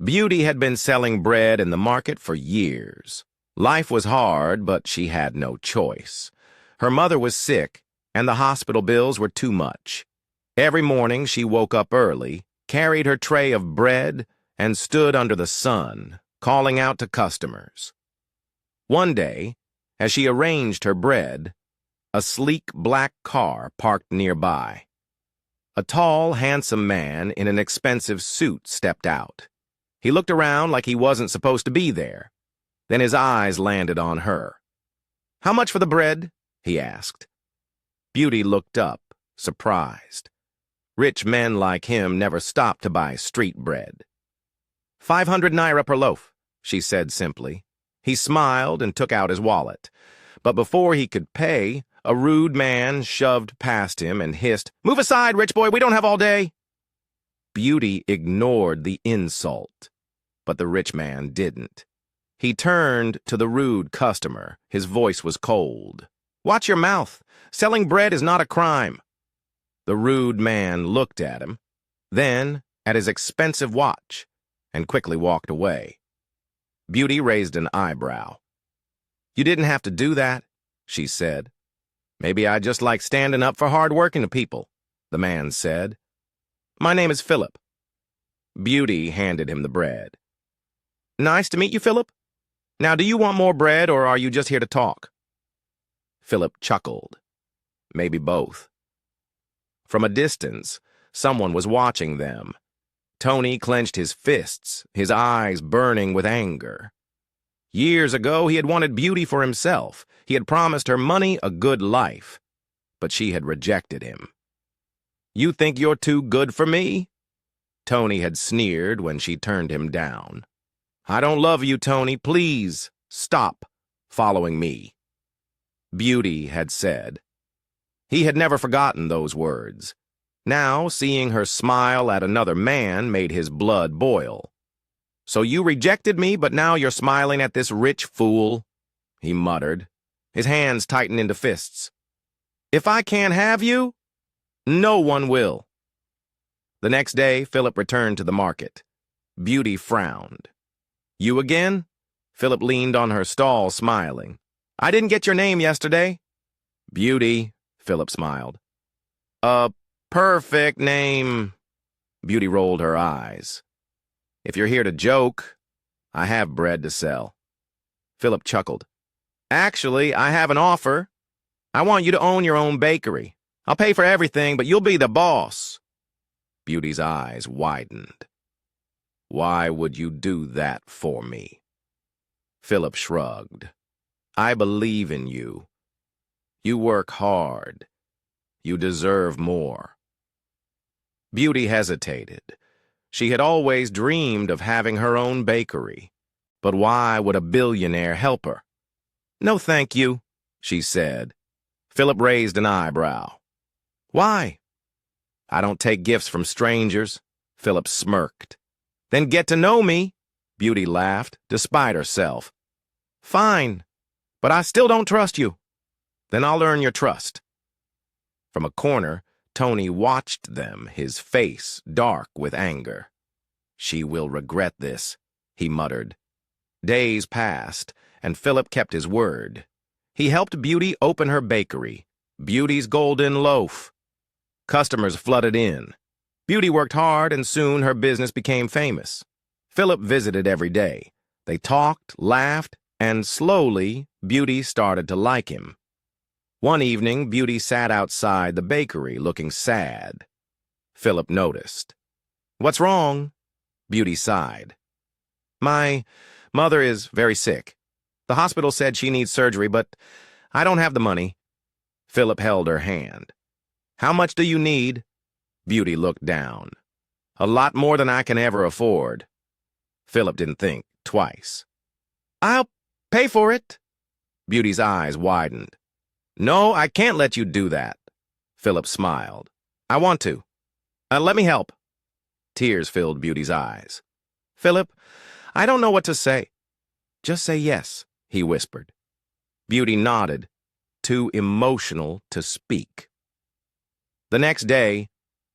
Beauty had been selling bread in the market for years. Life was hard, but she had no choice. Her mother was sick, and the hospital bills were too much. Every morning she woke up early, carried her tray of bread, and stood under the sun, calling out to customers. One day, as she arranged her bread, a sleek black car parked nearby. A tall, handsome man in an expensive suit stepped out. He looked around like he wasn't supposed to be there. Then his eyes landed on her. "How much for the bread?" he asked. Beauty looked up, surprised. Rich men like him never stopped to buy street bread. 500 naira per loaf, she said simply. He smiled and took out his wallet. But before he could pay, a rude man shoved past him and hissed, "Move aside, rich boy, we don't have all day." Beauty ignored the insult, but the rich man didn't. He turned to the rude customer. His voice was cold. "Watch your mouth. Selling bread is not a crime." The rude man looked at him, then at his expensive watch, and quickly walked away. Beauty raised an eyebrow. "You didn't have to do that," she said. "Maybe I just like standing up for hard-working people," the man said. "My name is Phillip." Beauty handed him the bread. "Nice to meet you, Phillip. Now, do you want more bread, or are you just here to talk?" Phillip chuckled. Maybe both. From a distance, someone was watching them. Tony clenched his fists, his eyes burning with anger. Years ago, he had wanted Beauty for himself. He had promised her money, a good life. But she had rejected him. "You think you're too good for me?" Tony had sneered when she turned him down. "I don't love you, Tony. Please, stop following me," Beauty had said. He had never forgotten those words. Now, seeing her smile at another man made his blood boil. "So you rejected me, but now you're smiling at this rich fool?" he muttered. His hands tightened into fists. "If I can't have you, no one will." The next day, Phillip returned to the market. Beauty frowned. "You again?" Phillip leaned on her stall, smiling. "I didn't get your name yesterday." "Beauty," Phillip smiled. "A perfect name." Beauty rolled her eyes. "If you're here to joke, I have bread to sell." Phillip chuckled. "Actually, I have an offer. I want you to own your own bakery. I'll pay for everything, but you'll be the boss." Beauty's eyes widened. "Why would you do that for me?" Phillip shrugged. "I believe in you. You work hard. You deserve more." Beauty hesitated. She had always dreamed of having her own bakery. But why would a billionaire help her? "No, thank you," she said. Phillip raised an eyebrow. "Why?" "I don't take gifts from strangers," Phillip smirked. "Then get to know me," Beauty laughed, despite herself. "Fine, but I still don't trust you." "Then I'll earn your trust." From a corner, Tony watched them, his face dark with anger. "She will regret this," he muttered. Days passed, and Phillip kept his word. He helped Beauty open her bakery, Beauty's Golden Loaf. Customers flooded in. Beauty worked hard, and soon her business became famous. Phillip visited every day. They talked, laughed, and slowly, Beauty started to like him. One evening, Beauty sat outside the bakery, looking sad. Phillip noticed. "What's wrong?" Beauty sighed. "My mother is very sick. The hospital said she needs surgery, but I don't have the money." Phillip held her hand. "How much do you need?" Beauty looked down. "A lot more than I can ever afford." Phillip didn't think twice. "I'll pay for it." Beauty's eyes widened. "No, I can't let you do that." Phillip smiled. "I want to. Let me help." Tears filled Beauty's eyes. "Phillip, I don't know what to say." "Just say yes," he whispered. Beauty nodded, too emotional to speak. The next day,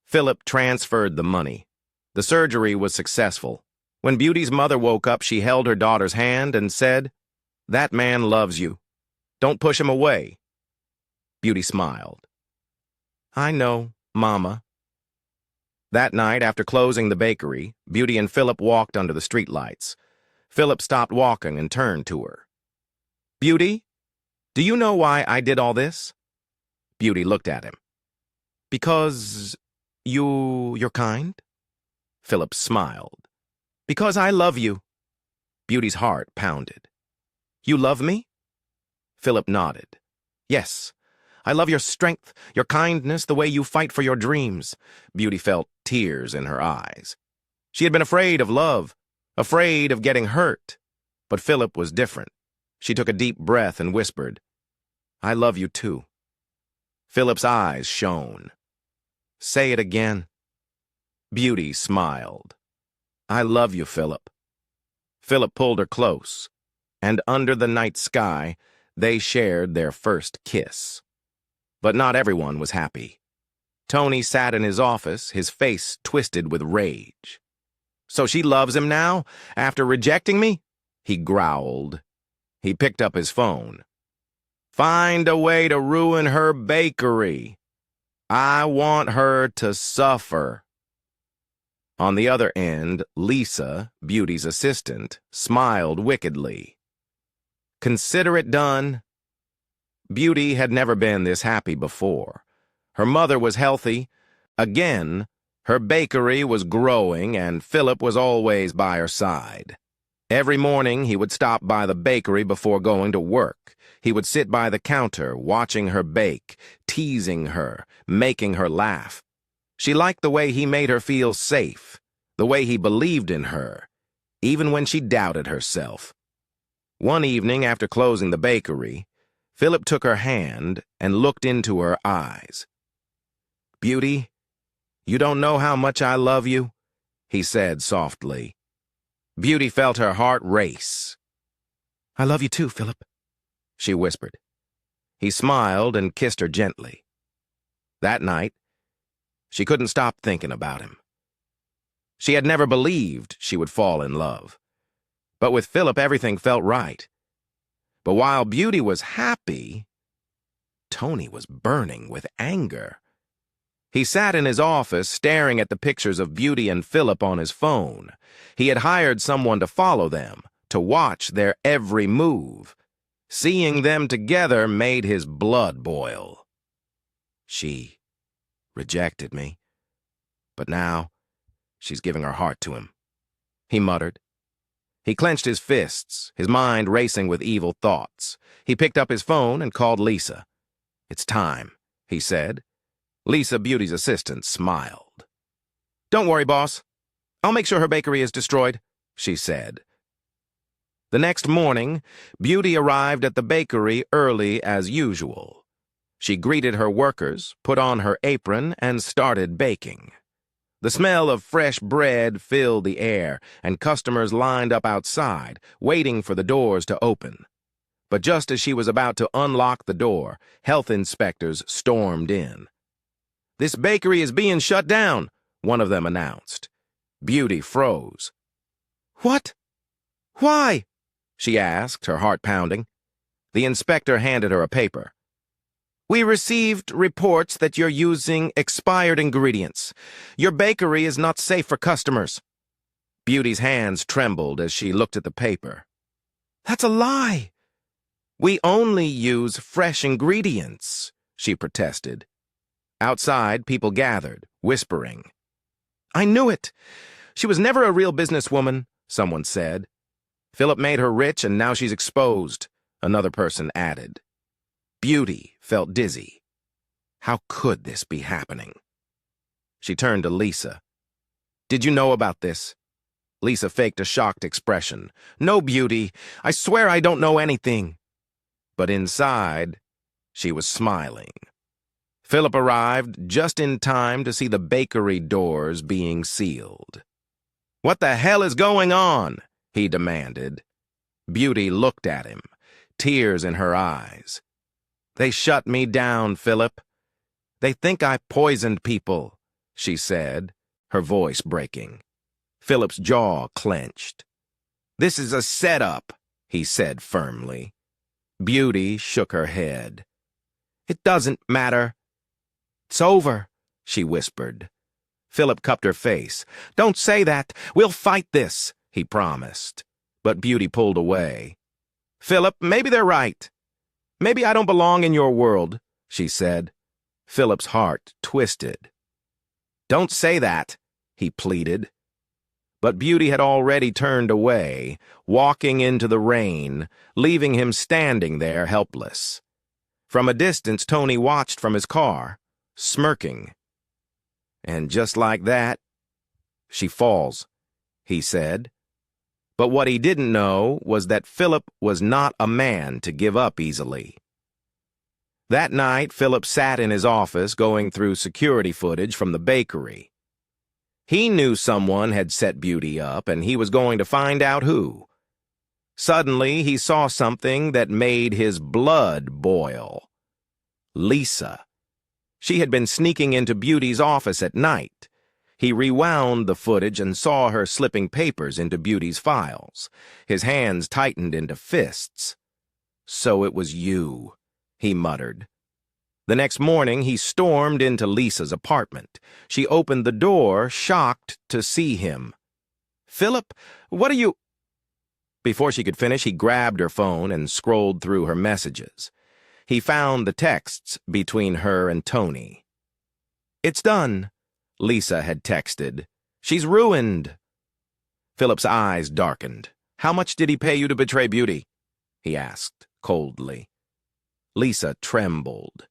Phillip transferred the money. The surgery was successful. When Beauty's mother woke up, she held her daughter's hand and said, "That man loves you. Don't push him away." Beauty smiled. "I know, Mama." That night, after closing the bakery, Beauty and Phillip walked under the streetlights. Phillip stopped walking and turned to her. "Beauty, do you know why I did all this?" Beauty looked at him. "Because you're kind?" Phillip smiled. "Because I love you." Beauty's heart pounded. "You love me?" Phillip nodded. "Yes. I love your strength, your kindness, the way you fight for your dreams." Beauty felt tears in her eyes. She had been afraid of love, afraid of getting hurt. But Phillip was different. She took a deep breath and whispered, "I love you too." Phillip's eyes shone. "Say it again." Beauty smiled. "I love you, Phillip." Phillip pulled her close, and under the night sky, they shared their first kiss. But not everyone was happy. Tony sat in his office, his face twisted with rage. "So she loves him now, after rejecting me?" he growled. He picked up his phone. "Find a way to ruin her bakery. I want her to suffer." On the other end, Lisa, Beauty's assistant, smiled wickedly. "Consider it done." Beauty had never been this happy before. Her mother was healthy. Again, her bakery was growing, and Phillip was always by her side. Every morning, he would stop by the bakery before going to work. He would sit by the counter, watching her bake, teasing her, making her laugh. She liked the way he made her feel safe, the way he believed in her, even when she doubted herself. One evening, after closing the bakery, Phillip took her hand and looked into her eyes. "Beauty, you don't know how much I love you," he said softly. Beauty felt her heart race. "I love you too, Phillip," she whispered. He smiled and kissed her gently. That night, she couldn't stop thinking about him. She had never believed she would fall in love. But with Phillip, everything felt right. But while Beauty was happy, Tony was burning with anger. He sat in his office staring at the pictures of Beauty and Phillip on his phone. He had hired someone to follow them, to watch their every move. Seeing them together made his blood boil. She rejected me, but now she's giving her heart to him, he muttered. He clenched his fists, his mind racing with evil thoughts. He picked up his phone and called Lisa. "It's time," he said. Lisa, Beauty's assistant, smiled. "Don't worry, boss. I'll make sure her bakery is destroyed," she said. The next morning, Beauty arrived at the bakery early as usual. She greeted her workers, put on her apron, and started baking. The smell of fresh bread filled the air, and customers lined up outside, waiting for the doors to open. But just as she was about to unlock the door, health inspectors stormed in. "This bakery is being shut down," one of them announced. Beauty froze. "What? Why?" she asked, her heart pounding. The inspector handed her a paper. "We received reports that you're using expired ingredients. Your bakery is not safe for customers." Beauty's hands trembled as she looked at the paper. "That's a lie." "We only use fresh ingredients," she protested. Outside, people gathered, whispering. "I knew it. She was never a real businesswoman," someone said. "Phillip made her rich, and now she's exposed," another person added. Beauty felt dizzy. How could this be happening? She turned to Lisa. "Did you know about this?" Lisa faked a shocked expression. "No, Beauty. I swear I don't know anything." But inside, she was smiling. Phillip arrived just in time to see the bakery doors being sealed. "What the hell is going on?" he demanded. Beauty looked at him, tears in her eyes. "They shut me down, Phillip. They think I poisoned people," she said, her voice breaking. Philip's jaw clenched. "This is a setup," he said firmly. Beauty shook her head. "It doesn't matter." "It's over," she whispered. Philip cupped her face. "Don't say that. We'll fight this," he promised. But Beauty pulled away. "Philip, maybe they're right. Maybe I don't belong in your world," she said. Philip's heart twisted. "Don't say that," he pleaded. But Beauty had already turned away, walking into the rain, leaving him standing there helpless. From a distance, Tony watched from his car, smirking. "And just like that, she falls," he said. But what he didn't know was that Philip was not a man to give up easily. That night, Philip sat in his office going through security footage from the bakery. He knew someone had set Beauty up, and he was going to find out who. Suddenly, he saw something that made his blood boil. Lisa. She had been sneaking into Beauty's office at night. He rewound the footage and saw her slipping papers into Beauty's files. His hands tightened into fists. "So it was you," he muttered. The next morning, he stormed into Lisa's apartment. She opened the door, shocked to see him. "Philip, what are you—" Before she could finish, he grabbed her phone and scrolled through her messages. He found the texts between her and Tony. "It's done," Lisa had texted. "She's ruined." Philip's eyes darkened. "How much did he pay you to betray Beauty?" he asked coldly. Lisa trembled.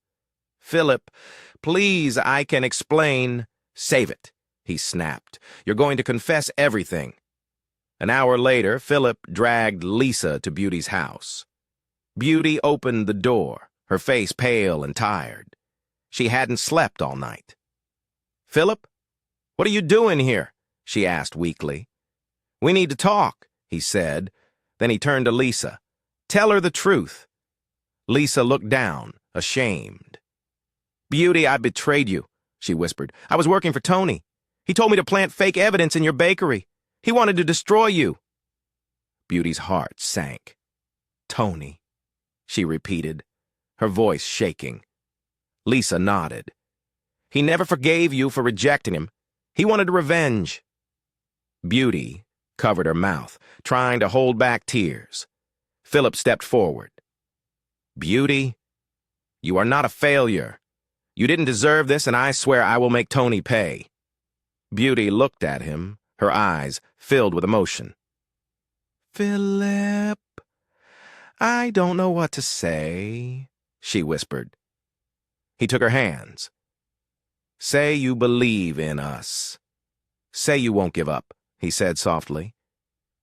"Philip, please, I can explain." "Save it," he snapped. "You're going to confess everything." An hour later, Philip dragged Lisa to Beauty's house. Beauty opened the door, her face pale and tired. She hadn't slept all night. "Philip, what are you doing here?" she asked weakly. "We need to talk," he said. Then he turned to Lisa. "Tell her the truth." Lisa looked down, ashamed. "Beauty, I betrayed you," she whispered. "I was working for Tony. He told me to plant fake evidence in your bakery. He wanted to destroy you." Beauty's heart sank. "Tony," she repeated, her voice shaking. Lisa nodded. "He never forgave you for rejecting him. He wanted revenge." Beauty covered her mouth, trying to hold back tears. Philip stepped forward. "Beauty, you are not a failure. You didn't deserve this, and I swear I will make Tony pay." Beauty looked at him, her eyes filled with emotion. "Philip, I don't know what to say," she whispered. He took her hands. "Say you believe in us. Say you won't give up," he said softly.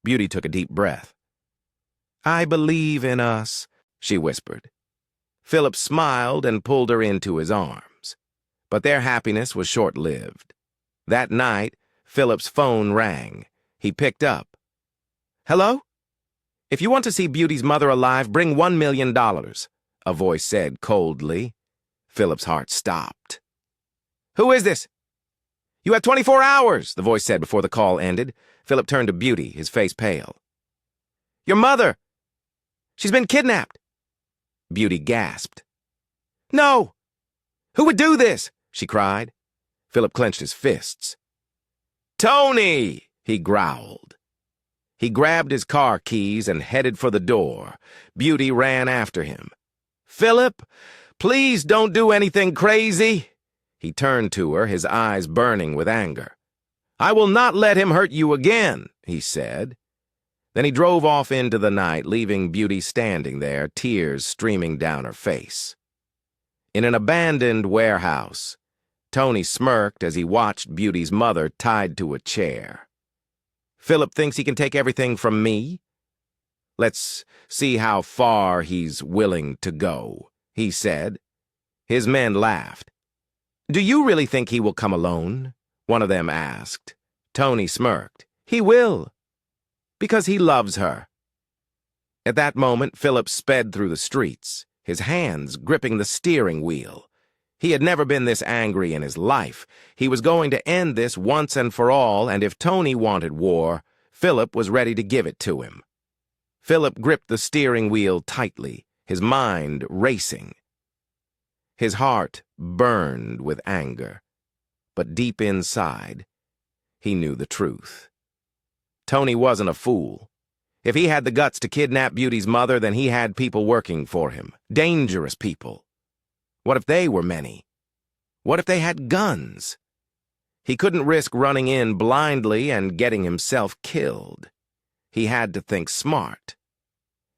Beauty took a deep breath. "I believe in us," she whispered. Philip smiled and pulled her into his arms. But their happiness was short-lived. That night, Philip's phone rang. He picked up. "Hello? If you want to see Beauty's mother alive, bring $1 million, a voice said coldly. Philip's heart stopped. "Who is this?" "You have 24 hours, the voice said before the call ended. Philip turned to Beauty, his face pale. "Your mother! She's been kidnapped!" Beauty gasped. "No! Who would do this?" she cried. Philip clenched his fists. "Tony!" he growled. He grabbed his car keys and headed for the door. Beauty ran after him. "Philip, please don't do anything crazy." He turned to her, his eyes burning with anger. "I will not let him hurt you again," he said. Then he drove off into the night, leaving Beauty standing there, tears streaming down her face. In an abandoned warehouse, Tony smirked as he watched Beauty's mother tied to a chair. "Philip thinks he can take everything from me? Let's see how far he's willing to go," he said. His men laughed. "Do you really think he will come alone?" one of them asked. Tony smirked. "He will. Because he loves her." At that moment, Philip sped through the streets, his hands gripping the steering wheel. He had never been this angry in his life. He was going to end this once and for all, and if Tony wanted war, Phillip was ready to give it to him. Phillip gripped the steering wheel tightly, his mind racing. His heart burned with anger, but deep inside, he knew the truth. Tony wasn't a fool. If he had the guts to kidnap Beauty's mother, then he had people working for him, dangerous people. What if they were many? What if they had guns? He couldn't risk running in blindly and getting himself killed. He had to think smart.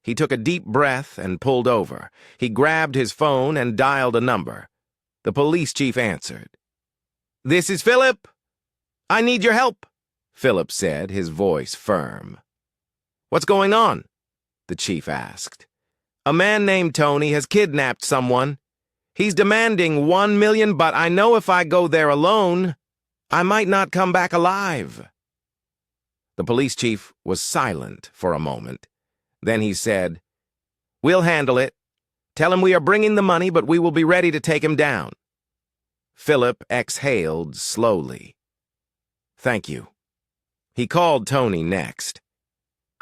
He took a deep breath and pulled over. He grabbed his phone and dialed a number. The police chief answered. "This is Phillip. I need your help," Phillip said, his voice firm. "What's going on?" the chief asked. "A man named Tony has kidnapped someone. He's demanding $1 million, but I know if I go there alone, I might not come back alive." The police chief was silent for a moment. Then he said, "We'll handle it. Tell him we are bringing the money, but we will be ready to take him down." Phillip exhaled slowly. "Thank you." He called Tony next.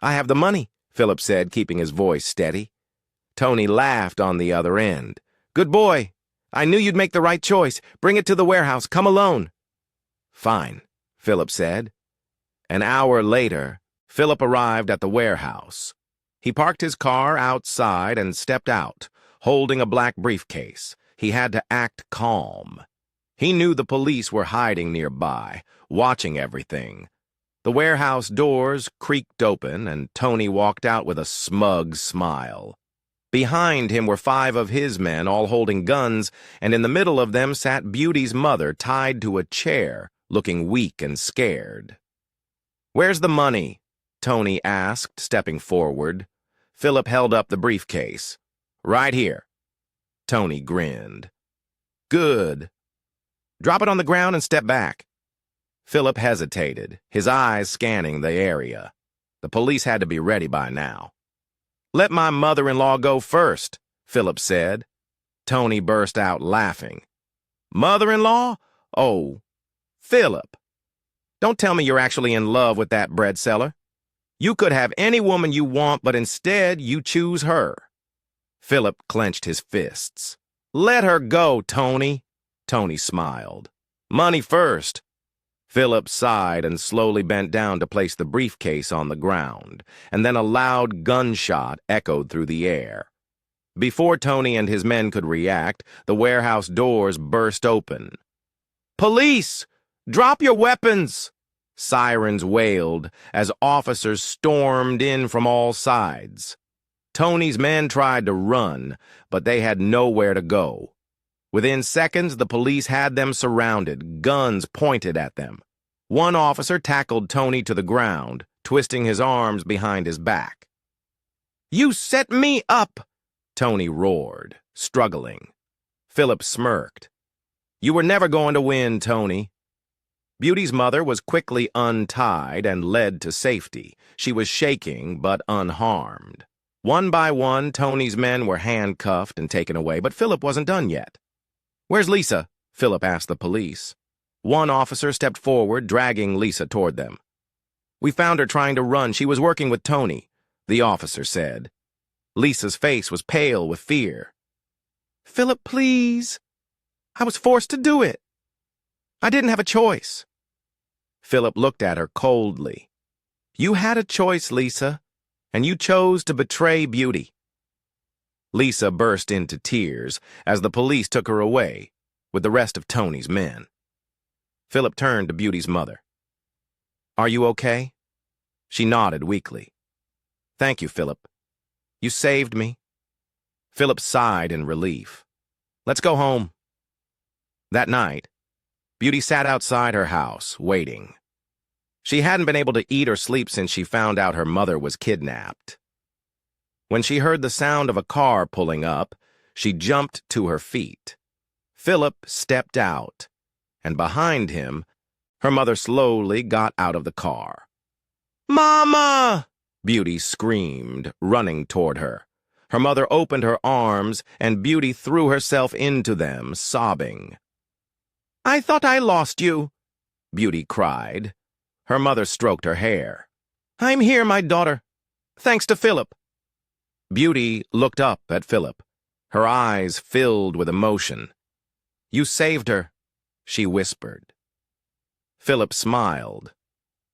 "I have the money," Phillip said, keeping his voice steady. Tony laughed on the other end. "Good boy. I knew you'd make the right choice. Bring it to the warehouse. Come alone." "Fine," Phillip said. An hour later, Phillip arrived at the warehouse. He parked his car outside and stepped out, holding a black briefcase. He had to act calm. He knew the police were hiding nearby, watching everything. The warehouse doors creaked open, and Tony walked out with a smug smile. Behind him were 5 of his men, all holding guns, and in the middle of them sat Beauty's mother tied to a chair, looking weak and scared. "Where's the money?" Tony asked, stepping forward. Phillip held up the briefcase. "Right here." Tony grinned. "Good. Drop it on the ground and step back." Phillip hesitated, his eyes scanning the area. The police had to be ready by now. "Let my mother-in-law go first," Phillip said. Tony burst out laughing. "Mother-in-law? Oh, Phillip. Don't tell me you're actually in love with that bread seller. You could have any woman you want, but instead you choose her." Phillip clenched his fists. "Let her go, Tony." Tony smiled. "Money first." Phillip sighed and slowly bent down to place the briefcase on the ground, and then a loud gunshot echoed through the air. Before Tony and his men could react, the warehouse doors burst open. "Police! Drop your weapons!" Sirens wailed as officers stormed in from all sides. Tony's men tried to run, but they had nowhere to go. Within seconds, the police had them surrounded, guns pointed at them. One officer tackled Tony to the ground, twisting his arms behind his back. "You set me up!" Tony roared, struggling. Phillip smirked. "You were never going to win, Tony." Beauty's mother was quickly untied and led to safety. She was shaking, but unharmed. One by one, Tony's men were handcuffed and taken away, but Phillip wasn't done yet. "Where's Lisa?" Phillip asked the police. One officer stepped forward, dragging Lisa toward them. "We found her trying to run. She was working with Tony," the officer said. Lisa's face was pale with fear. "Phillip, please. I was forced to do it. I didn't have a choice." Phillip looked at her coldly. "You had a choice, Lisa, and you chose to betray Beauty." Lisa burst into tears as the police took her away with the rest of Tony's men. Phillip turned to Beauty's mother. "Are you okay?" She nodded weakly. "Thank you, Phillip. You saved me." Phillip sighed in relief. "Let's go home." That night, Beauty sat outside her house, waiting. She hadn't been able to eat or sleep since she found out her mother was kidnapped. When she heard the sound of a car pulling up, she jumped to her feet. Phillip stepped out, and behind him, her mother slowly got out of the car. "Mama!" Beauty screamed, running toward her. Her mother opened her arms, and Beauty threw herself into them, sobbing. "I thought I lost you," Beauty cried. Her mother stroked her hair. "I'm here, my daughter. Thanks to Phillip." Beauty looked up at Phillip, her eyes filled with emotion. "You saved her," she whispered. Phillip smiled.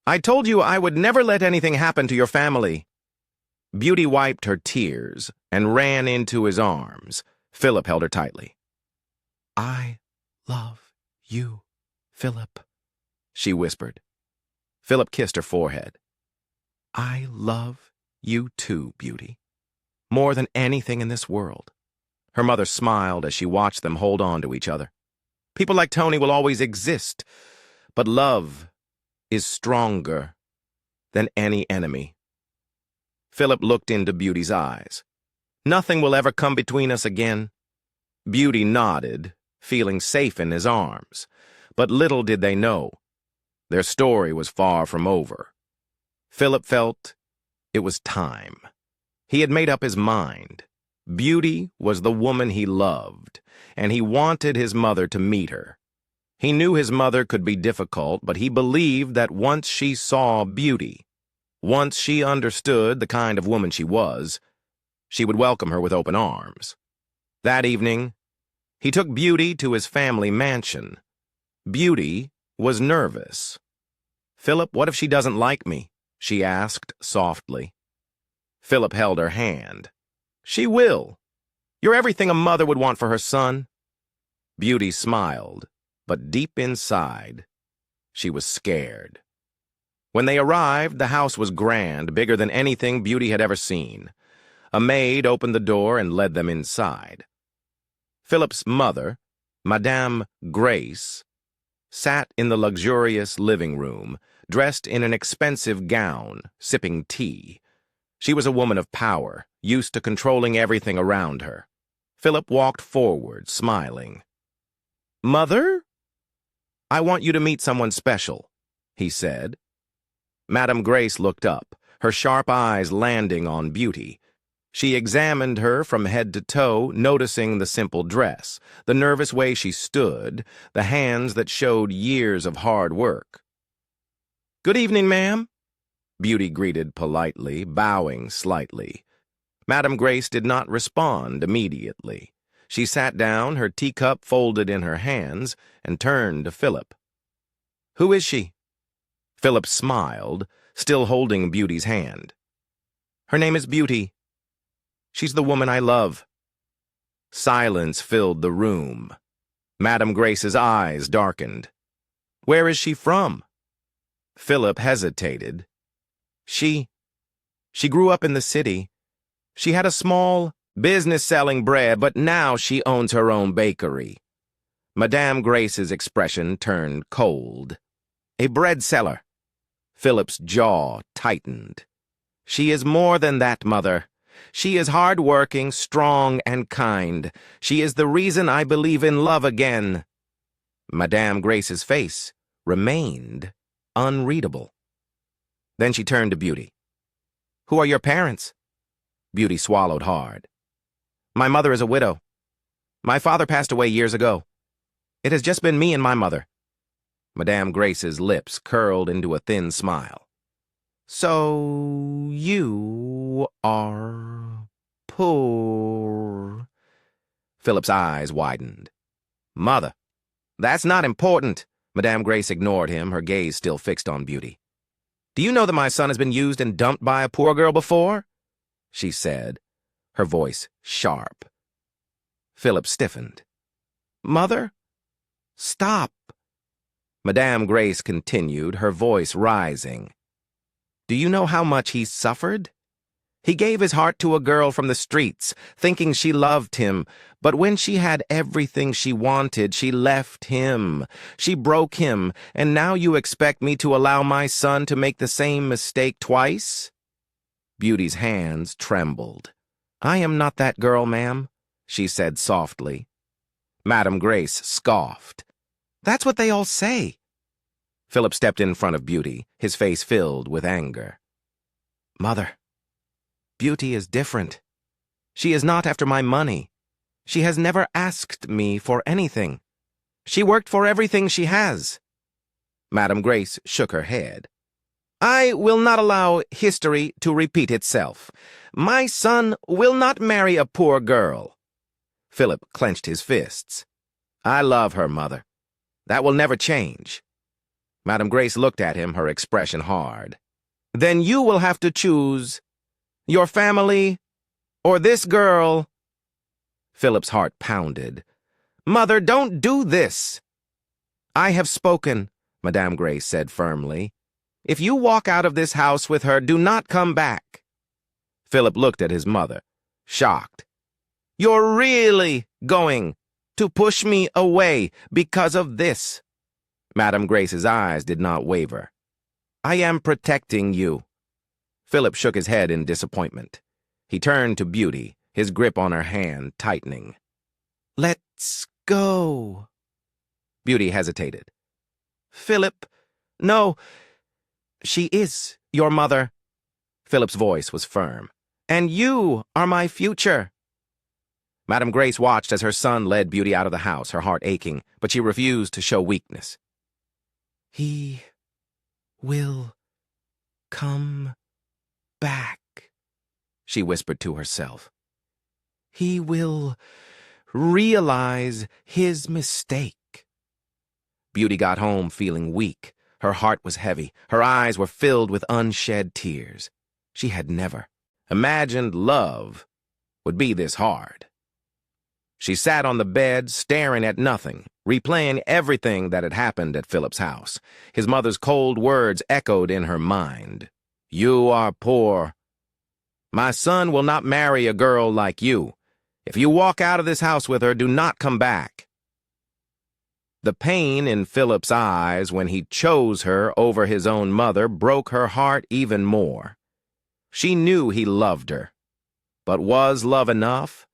"I told you I would never let anything happen to your family." Beauty wiped her tears and ran into his arms. Phillip held her tightly. "I love you, Phillip," she whispered. Phillip kissed her forehead. "I love you too, Beauty. More than anything in this world." Her mother smiled as she watched them hold on to each other. "People like Tony will always exist, but love is stronger than any enemy." Phillip looked into Beauty's eyes. "Nothing will ever come between us again." Beauty nodded, feeling safe in his arms. But little did they know, their story was far from over. Phillip felt it was time. He had made up his mind. Beauty was the woman he loved, and he wanted his mother to meet her. He knew his mother could be difficult, but he believed that once she saw Beauty, once she understood the kind of woman she was, she would welcome her with open arms. That evening, he took Beauty to his family mansion. Beauty was nervous. "Phillip, what if she doesn't like me?" she asked softly. Phillip held her hand. "She will. You're everything a mother would want for her son." Beauty smiled, but deep inside, she was scared. When they arrived, the house was grand, bigger than anything Beauty had ever seen. A maid opened the door and led them inside. Phillip's mother, Madame Grace, sat in the luxurious living room, dressed in an expensive gown, sipping tea. She was a woman of power, used to controlling everything around her. Phillip walked forward, smiling. "Mother? I want you to meet someone special," he said. Madame Grace looked up, her sharp eyes landing on Beauty. She examined her from head to toe, noticing the simple dress, the nervous way she stood, the hands that showed years of hard work. "Good evening, ma'am," Beauty greeted politely, bowing slightly. Madame Grace did not respond immediately. She sat down, her teacup folded in her hands, and turned to Phillip. "Who is she?" Phillip smiled, still holding Beauty's hand. "Her name is Beauty. She's the woman I love." Silence filled the room. Madame Grace's eyes darkened. "Where is she from?" Phillip hesitated. She grew up in the city. She had a small business selling bread, but now she owns her own bakery." Madame Grace's expression turned cold. "A bread seller." Phillip's jaw tightened. "She is more than that, Mother. She is hardworking, strong, and kind. She is the reason I believe in love again." Madame Grace's face remained unreadable. Then she turned to Beauty. "Who are your parents?" Beauty swallowed hard. "My mother is a widow. My father passed away years ago. It has just been me and my mother." Madame Grace's lips curled into a thin smile. "So you are poor." Phillip's eyes widened. "Mother, that's not important." Madame Grace ignored him, her gaze still fixed on Beauty. "Do you know that my son has been used and dumped by a poor girl before?" she said, her voice sharp. Phillip stiffened. "Mother, stop." Madame Grace continued, her voice rising. "Do you know how much he suffered? He gave his heart to a girl from the streets, thinking she loved him, but when she had everything she wanted, she left him. She broke him, and now you expect me to allow my son to make the same mistake twice?" Beauty's hands trembled. "I am not that girl, ma'am," she said softly. Madame Grace scoffed. "That's what they all say." Phillip stepped in front of Beauty, his face filled with anger. "Mother, Beauty is different. She is not after my money. She has never asked me for anything. She worked for everything she has." Madame Grace shook her head. "I will not allow history to repeat itself. My son will not marry a poor girl." Phillip clenched his fists. "I love her, Mother. That will never change." Madame Grace looked at him, her expression hard. "Then you will have to choose your family or this girl." Philip's heart pounded. "Mother, don't do this." "I have spoken," Madame Grace said firmly. "If you walk out of this house with her, do not come back." Phillip looked at his mother, shocked. "You're really going to push me away because of this?" Madame Grace's eyes did not waver. "I am protecting you." Phillip shook his head in disappointment. He turned to Beauty, his grip on her hand tightening. "Let's go." Beauty hesitated. "Phillip, no. She is your mother." Phillip's voice was firm. "And you are my future." Madame Grace watched as her son led Beauty out of the house, her heart aching, but she refused to show weakness. "He will come back," she whispered to herself. "He will realize his mistake." Beauty got home feeling weak. Her heart was heavy. Her eyes were filled with unshed tears. She had never imagined love would be this hard. She sat on the bed, staring at nothing, replaying everything that had happened at Philip's house. His mother's cold words echoed in her mind. "You are poor. My son will not marry a girl like you. If you walk out of this house with her, do not come back." The pain in Philip's eyes when he chose her over his own mother broke her heart even more. She knew he loved her. But was love enough?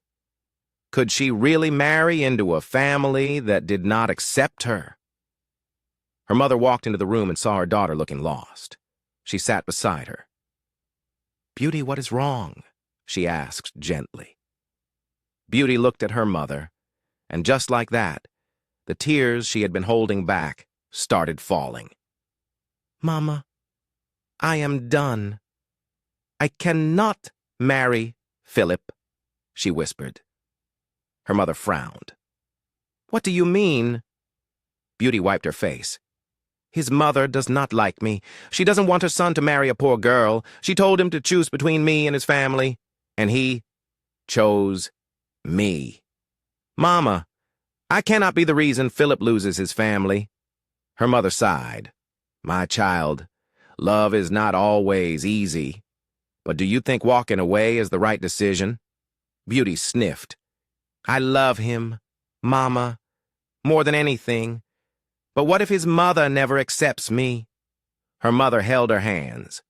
Could she really marry into a family that did not accept her? Her mother walked into the room and saw her daughter looking lost. She sat beside her. "Beauty, what is wrong?" she asked gently. Beauty looked at her mother, and just like that, the tears she had been holding back started falling. "Mama, I am done. I cannot marry Phillip," she whispered. Her mother frowned. "What do you mean?" Beauty wiped her face. "His mother does not like me. She doesn't want her son to marry a poor girl. She told him to choose between me and his family, and he chose me. Mama, I cannot be the reason Phillip loses his family." Her mother sighed. "My child, love is not always easy. But do you think walking away is the right decision?" Beauty sniffed. "I love him, Mama, more than anything. But what if his mother never accepts me?" Her mother held her hands.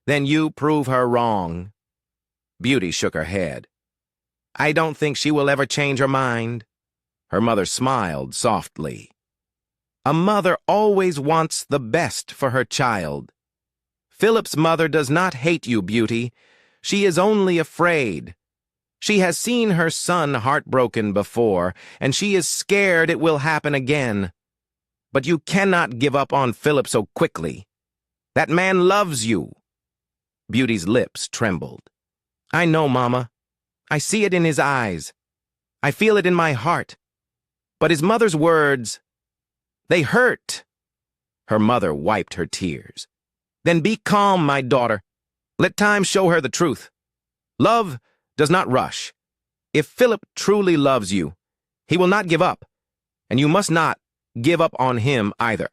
"Then you prove her wrong." Beauty shook her head. "I don't think she will ever change her mind." Her mother smiled softly. "A mother always wants the best for her child. Phillip's mother does not hate you, Beauty. She is only afraid. She has seen her son heartbroken before, and she is scared it will happen again. But you cannot give up on Phillip so quickly. That man loves you." Beauty's lips trembled. "I know, Mama. I see it in his eyes. I feel it in my heart. But his mother's words, they hurt." Her mother wiped her tears. "Then be calm, my daughter. Let time show her the truth. Love does not rush. If Phillip truly loves you, he will not give up, and you must not give up on him either."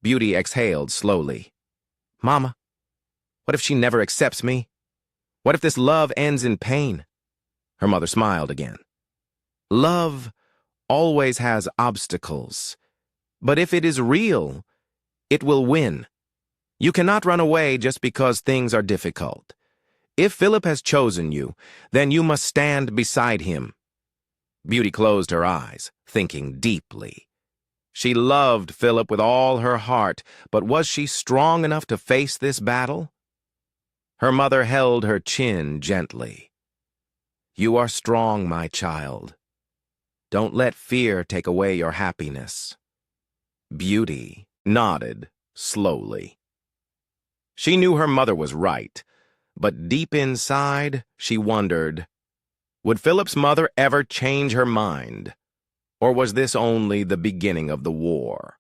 Beauty exhaled slowly. "Mama, what if she never accepts me? What if this love ends in pain?" Her mother smiled again. "Love always has obstacles, but if it is real, it will win. You cannot run away just because things are difficult. If Phillip has chosen you, then you must stand beside him." Beauty closed her eyes, thinking deeply. She loved Phillip with all her heart, but was she strong enough to face this battle? Her mother held her chin gently. You are strong, my child. Don't let fear take away your happiness. Beauty nodded slowly. She knew her mother was right, but deep inside, she wondered, would Philip's mother ever change her mind? Or was this only the beginning of the war?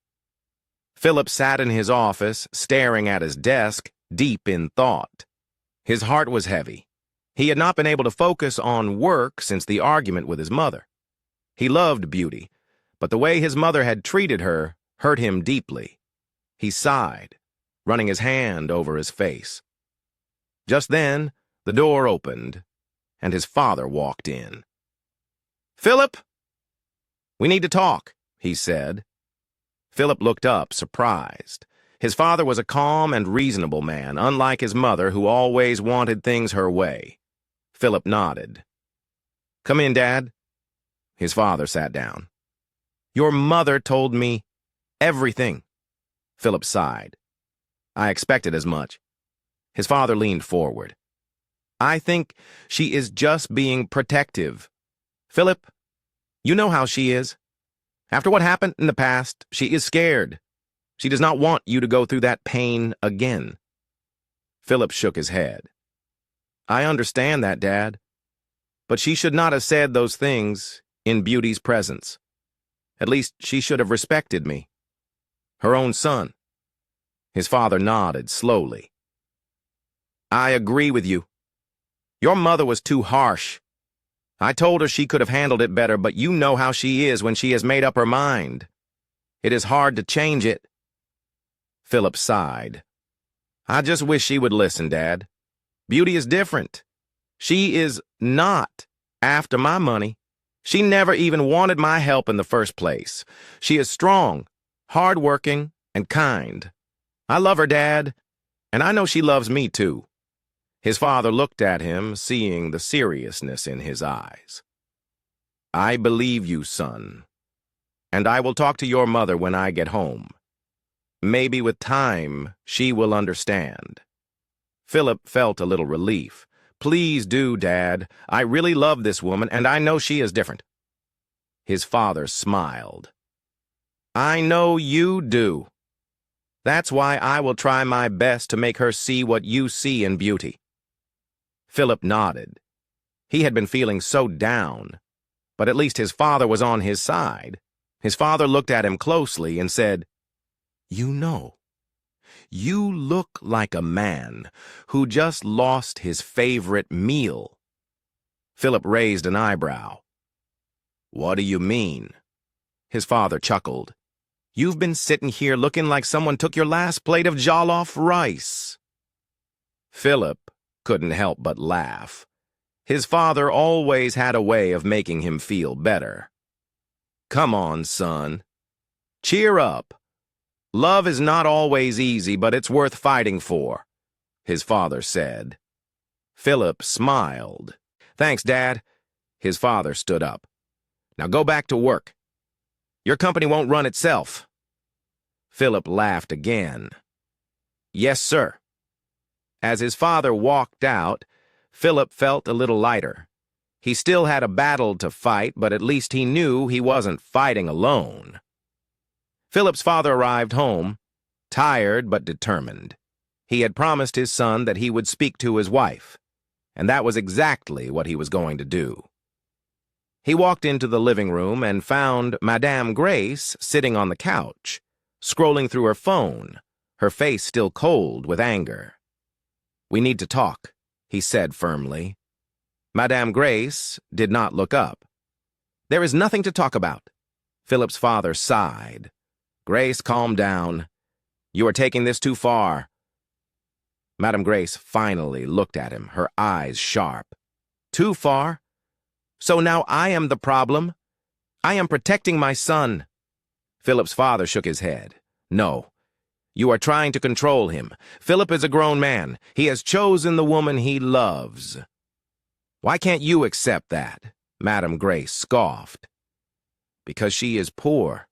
Philip sat in his office, staring at his desk, deep in thought. His heart was heavy. He had not been able to focus on work since the argument with his mother. He loved Beauty, but the way his mother had treated her hurt him deeply. He sighed, running his hand over his face. Just then, the door opened, and his father walked in. "Philip, we need to talk," he said. Philip looked up, surprised. His father was a calm and reasonable man, unlike his mother, who always wanted things her way. Philip nodded. "Come in, Dad." His father sat down. "Your mother told me everything." Philip sighed. "I expected as much." His father leaned forward. "I think she is just being protective. Philip, you know how she is. After what happened in the past, she is scared. She does not want you to go through that pain again." Philip shook his head. "I understand that, Dad. But she should not have said those things in Beauty's presence. At least she should have respected me. Her own son." His father nodded slowly. "I agree with you. Your mother was too harsh. I told her she could have handled it better, but you know how she is when she has made up her mind. It is hard to change it." Philip sighed. "I just wish she would listen, Dad. Beauty is different. She is not after my money. She never even wanted my help in the first place. She is strong, hardworking, and kind. I love her, Dad, and I know she loves me too." His father looked at him, seeing the seriousness in his eyes. "I believe you, son, and I will talk to your mother when I get home. Maybe with time, she will understand." Philip felt a little relief. "Please do, Dad. I really love this woman, and I know she is different." His father smiled. "I know you do. That's why I will try my best to make her see what you see in Beauty." Philip nodded. He had been feeling so down, but at least his father was on his side. His father looked at him closely and said, "You know, you look like a man who just lost his favorite meal." Philip raised an eyebrow. "What do you mean?" His father chuckled. "You've been sitting here looking like someone took your last plate of jollof rice." Philip couldn't help but laugh. His father always had a way of making him feel better. "Come on, son. Cheer up. Love is not always easy, but it's worth fighting for," his father said. Philip smiled. "Thanks, Dad." His father stood up. "Now go back to work. Your company won't run itself." Philip laughed again. "Yes, sir." As his father walked out, Philip felt a little lighter. He still had a battle to fight, but at least he knew he wasn't fighting alone. Philip's father arrived home, tired but determined. He had promised his son that he would speak to his wife, and that was exactly what he was going to do. He walked into the living room and found Madame Grace sitting on the couch, scrolling through her phone, her face still cold with anger. "We need to talk," he said firmly. Madame Grace did not look up. "There is nothing to talk about." Philip's father sighed. "Grace, calm down. You are taking this too far." Madame Grace finally looked at him, her eyes sharp. "Too far? So now I am the problem? I am protecting my son." Philip's father shook his head. "No. You are trying to control him. Philip is a grown man. He has chosen the woman he loves." "Why can't you accept that?" Madame Grace scoffed. "Because she is poor.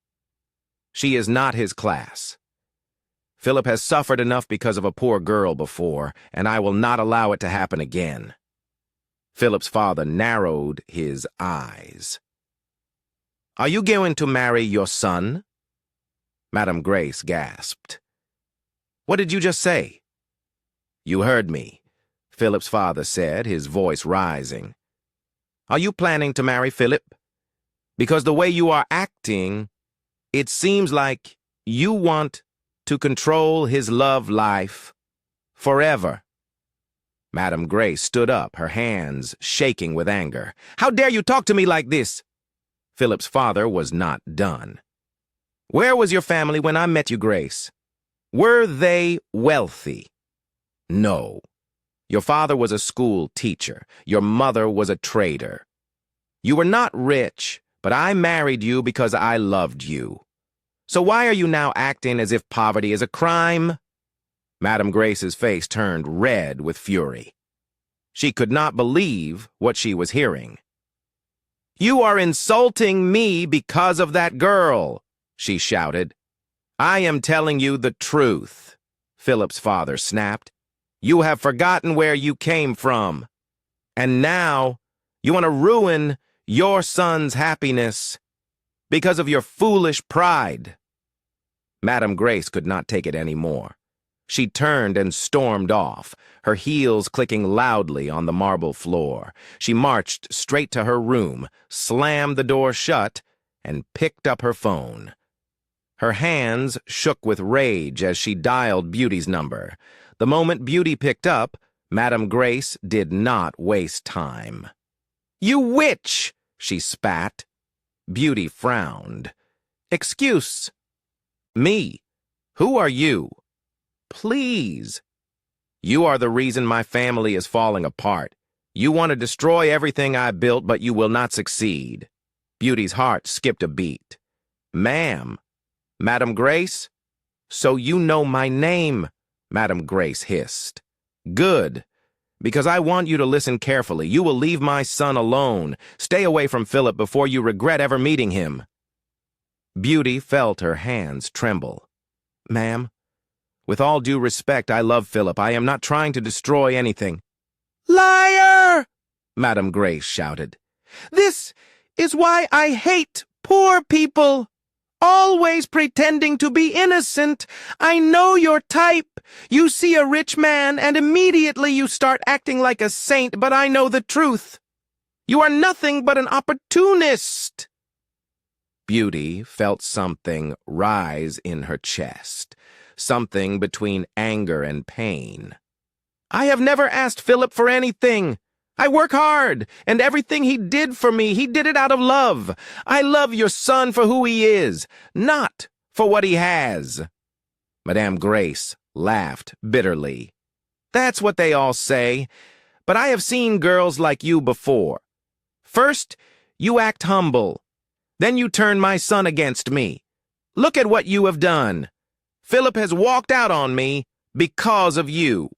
She is not his class. Philip has suffered enough because of a poor girl before, and I will not allow it to happen again." Philip's father narrowed his eyes. "Are you going to marry your son?" Madame Grace gasped. "What did you just say?" "You heard me," Philip's father said, his voice rising. "Are you planning to marry Philip? Because the way you are acting, it seems like you want to control his love life forever." Madame Grace stood up, her hands shaking with anger. "How dare you talk to me like this?" Philip's father was not done. "Where was your family when I met you, Grace? Were they wealthy?" "No. Your father was a school teacher. Your mother was a trader. You were not rich, but I married you because I loved you. So why are you now acting as if poverty is a crime?" Madame Grace's face turned red with fury. She could not believe what she was hearing. "You are insulting me because of that girl," she shouted. "I am telling you the truth," Philip's father snapped. "You have forgotten where you came from. And now you want to ruin your son's happiness because of your foolish pride." Madame Grace could not take it any more. She turned and stormed off, her heels clicking loudly on the marble floor. She marched straight to her room, slammed the door shut, and picked up her phone. Her hands shook with rage as she dialed Beauty's number. The moment Beauty picked up, Madame Grace did not waste time. "You witch!" she spat. Beauty frowned. "Excuse me. Who are you?" "Please. You are the reason my family is falling apart. You want to destroy everything I built, but you will not succeed." Beauty's heart skipped a beat. "Ma'am, Madame Grace? So you know my name," Madame Grace hissed. "Good, because I want you to listen carefully. You will leave my son alone. Stay away from Philip before you regret ever meeting him." Beauty felt her hands tremble. "Ma'am, with all due respect, I love Philip. I am not trying to destroy anything." "Liar!" Madame Grace shouted. "This is why I hate poor people. Always pretending to be innocent. I know your type. You see a rich man and immediately you start acting like a saint, but I know the truth. You are nothing but an opportunist." Beauty felt something rise in her chest, something between anger and pain. "I have never asked Philip for anything. I work hard, and everything he did for me, he did it out of love. I love your son for who he is, not for what he has." Madame Grace laughed bitterly. "That's what they all say, but I have seen girls like you before. First, you act humble. Then you turn my son against me. Look at what you have done. Philip has walked out on me because of you.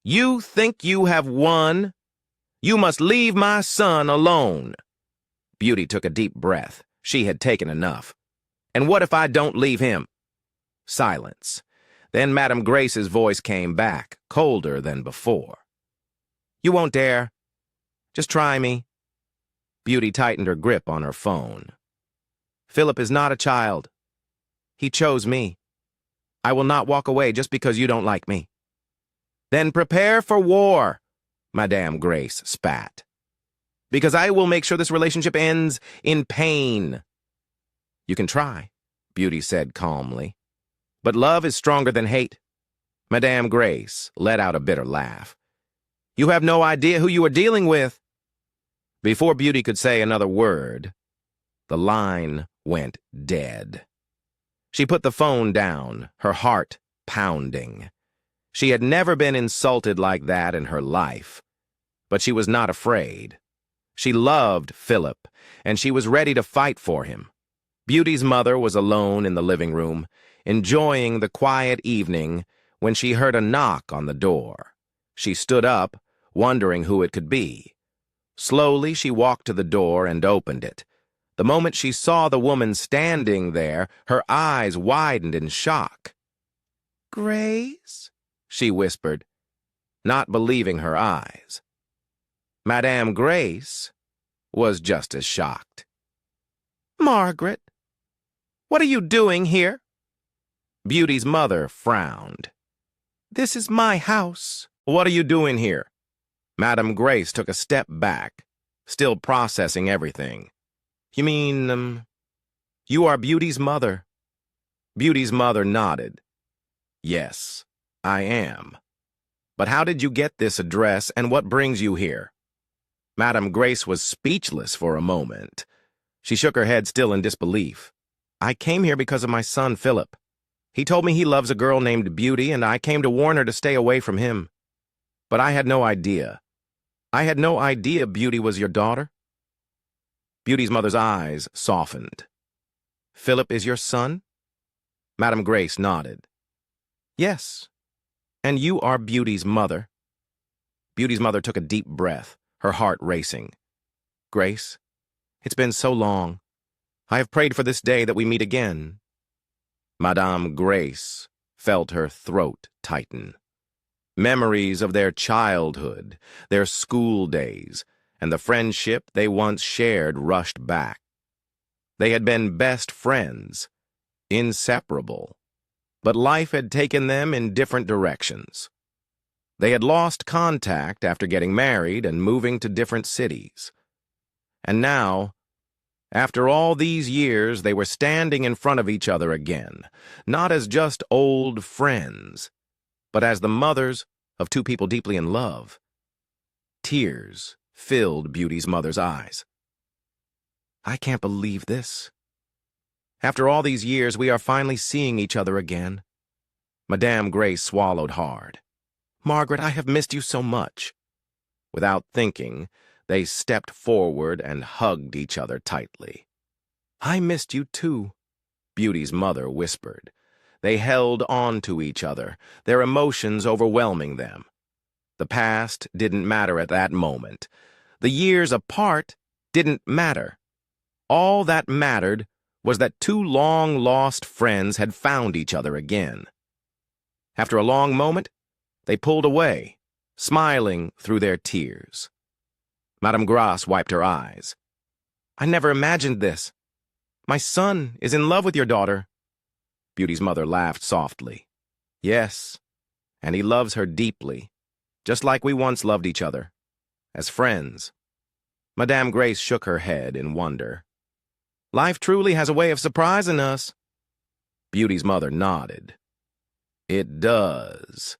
You think you have won? You must leave my son alone." Beauty took a deep breath. She had taken enough. "And what if I don't leave him?" Silence. Then Madame Grace's voice came back, colder than before. "You won't dare. Just try me." Beauty tightened her grip on her phone. "Philip is not a child. He chose me. I will not walk away just because you don't like me." "Then prepare for war," Madame Grace spat. "Because I will make sure this relationship ends in pain." "You can try," Beauty said calmly. "But love is stronger than hate." Madame Grace let out a bitter laugh. "You have no idea who you are dealing with." Before Beauty could say another word, the line went dead. She put the phone down, her heart pounding. She had never been insulted like that in her life, but she was not afraid. She loved Philip, and she was ready to fight for him. Beauty's mother was alone in the living room, enjoying the quiet evening when she heard a knock on the door. She stood up, wondering who it could be. Slowly, she walked to the door and opened it. The moment she saw the woman standing there, her eyes widened in shock. "Grace?" she whispered, not believing her eyes. Madame Grace was just as shocked. "Margaret, what are you doing here?" Beauty's mother frowned. "This is my house." "What are you doing here?" Madame Grace took a step back, still processing everything. "You mean, you are Beauty's mother?" Beauty's mother nodded. "Yes, I am. But how did you get this address, and what brings you here?" Madame Grace was speechless for a moment. She shook her head, still in disbelief. "I came here because of my son, Phillip. He told me he loves a girl named Beauty, and I came to warn her to stay away from him. But I had no idea. I had no idea Beauty was your daughter." Beauty's mother's eyes softened. "Phillip is your son?" Madame Grace nodded. "Yes, and you are Beauty's mother." Beauty's mother took a deep breath, her heart racing. "Grace, it's been so long. I have prayed for this day that we meet again." Madame Grace felt her throat tighten. Memories of their childhood, their school days, and the friendship they once shared rushed back. They had been best friends, inseparable, but life had taken them in different directions. They had lost contact after getting married and moving to different cities. And now, after all these years, they were standing in front of each other again, not as just old friends, but as the mothers of two people deeply in love. Tears filled Beauty's mother's eyes. "I can't believe this. After all these years, we are finally seeing each other again." Madame Grace swallowed hard. "Margaret, I have missed you so much." Without thinking, they stepped forward and hugged each other tightly. "I missed you too," Beauty's mother whispered. They held on to each other, their emotions overwhelming them. The past didn't matter at that moment. The years apart didn't matter. All that mattered was that two long-lost friends had found each other again. After a long moment, they pulled away, smiling through their tears. Madame Grace wiped her eyes. "I never imagined this. My son is in love with your daughter." Beauty's mother laughed softly. "Yes, and he loves her deeply, just like we once loved each other, as friends." Madame Grace shook her head in wonder. "Life truly has a way of surprising us." Beauty's mother nodded. "It does.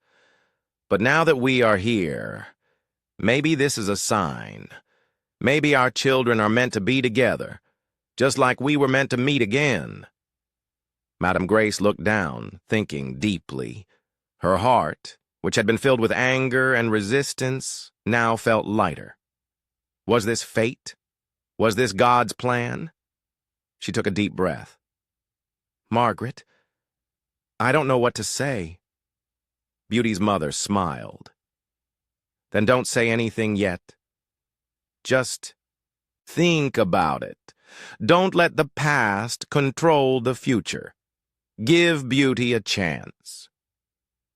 But now that we are here, maybe this is a sign. Maybe our children are meant to be together, just like we were meant to meet again." Madame Grace looked down, thinking deeply. Her heart, which had been filled with anger and resistance, now felt lighter. Was this fate? Was this God's plan? She took a deep breath. "Margaret, I don't know what to say." Beauty's mother smiled. "Then don't say anything yet. Just think about it. Don't let the past control the future. Give Beauty a chance."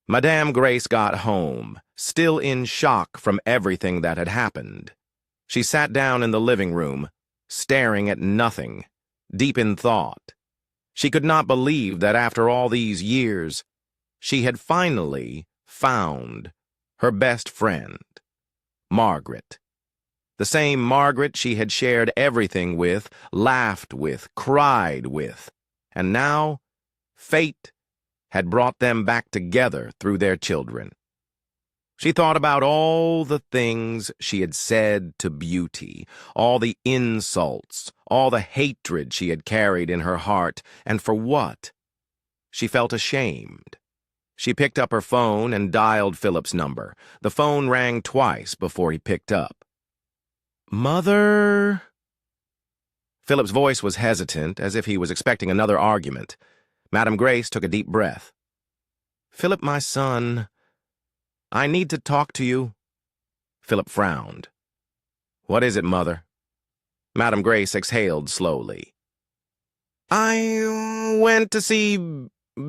Madame Grace got home, still in shock from everything that had happened. She sat down in the living room, staring at nothing, deep in thought. She could not believe that after all these years, she had finally found her best friend, Margaret. The same Margaret she had shared everything with, laughed with, cried with. And now, fate had brought them back together through their children. She thought about all the things she had said to Beauty, all the insults, all the hatred she had carried in her heart, and for what? She felt ashamed. She picked up her phone and dialed Phillip's number. The phone rang twice before he picked up. "Mother?" Phillip's voice was hesitant, as if he was expecting another argument. Madame Grace took a deep breath. "Phillip, my son, I need to talk to you." Phillip frowned. "What is it, Mother?" Madame Grace exhaled slowly. "I went to see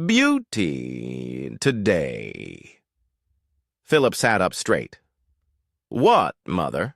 Beauty today." Phillip sat up straight. "What, Mother?"